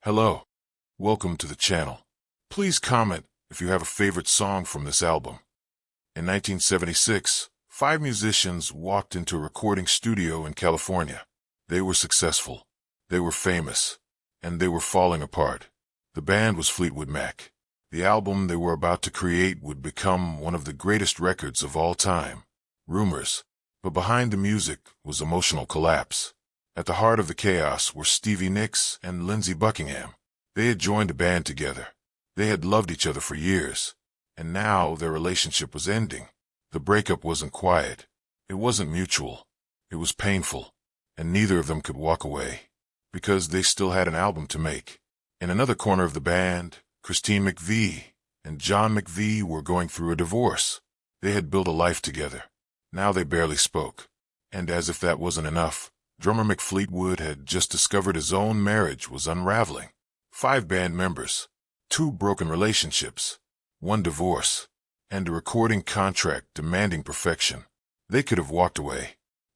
Hello, welcome to the channel. Please comment if you have a favorite song from this album. In 1976, 5 musicians walked into a recording studio in California. They were successful, they were famous, and they were falling apart. The band was Fleetwood Mac. The album they were about to create would become one of the greatest records of all time, Rumours. But behind the music was emotional collapse. At the heart of the chaos were Stevie Nicks and Lindsey Buckingham. They had joined a band together. They had loved each other for years, and now their relationship was ending. The breakup wasn't quiet. It wasn't mutual. It was painful, and neither of them could walk away, because they still had an album to make. In another corner of the band, Christine McVie and John McVie were going through a divorce. They had built a life together. Now they barely spoke. And as if that wasn't enough, drummer Mick Fleetwood had just discovered his own marriage was unraveling. 5 band members, 2 broken relationships, 1 divorce, and a recording contract demanding perfection. They could have walked away.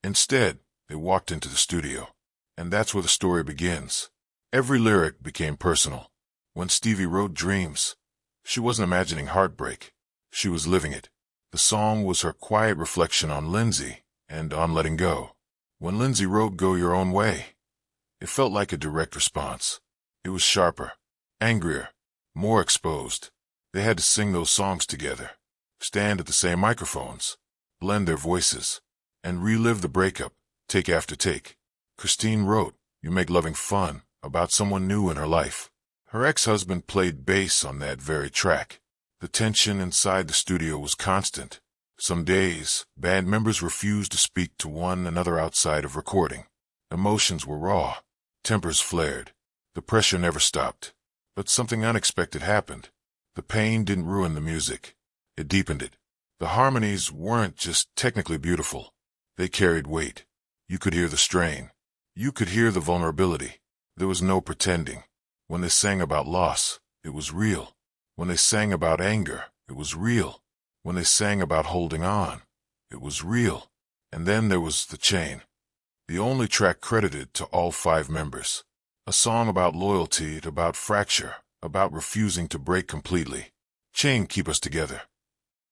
Instead, they walked into the studio. And that's where the story begins. Every lyric became personal. When Stevie wrote Dreams, she wasn't imagining heartbreak. She was living it. The song was her quiet reflection on Lindsey and on letting go. When Lindsey wrote Go Your Own Way, it felt like a direct response. It was sharper, angrier, more exposed. They had to sing those songs together, stand at the same microphones, blend their voices, and relive the breakup, take after take. Christine wrote You Make Loving Fun about someone new in her life. Her ex-husband played bass on that very track. The tension inside the studio was constant. Some days, band members refused to speak to one another outside of recording. Emotions were raw. Tempers flared. The pressure never stopped. But something unexpected happened. The pain didn't ruin the music. It deepened it. The harmonies weren't just technically beautiful. They carried weight. You could hear the strain. You could hear the vulnerability. There was no pretending. When they sang about loss, it was real. When they sang about anger, it was real. When they sang about holding on, it was real. And then there was The Chain, the only track credited to all 5 members. A song about loyalty, about fracture, about refusing to break completely. Chain, keep us together.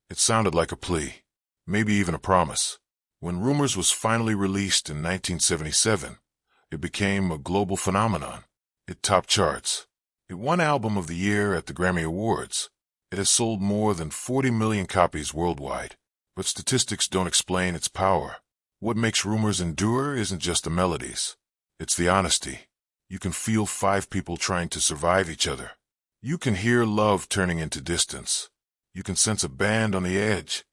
It sounded like a plea, maybe even a promise. When Rumours was finally released in 1977, it became a global phenomenon. It topped charts. It won Album of the Year at the Grammy Awards. It has sold more than 40 million copies worldwide. But statistics don't explain its power. What makes Rumours endure isn't just the melodies. It's the honesty. You can feel 5 people trying to survive each other. You can hear love turning into distance. You can sense a band on the edge,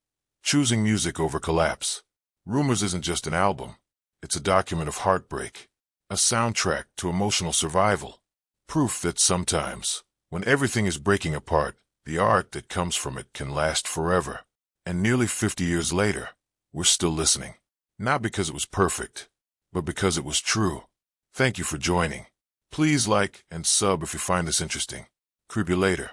choosing music over collapse. Rumours isn't just an album. It's a document of heartbreak, a soundtrack to emotional survival. Proof that sometimes, when everything is breaking apart, the art that comes from it can last forever. And nearly 50 years later, we're still listening. Not because it was perfect, but because it was true. Thank you for joining. Please like and sub if you find this interesting. Creep you later.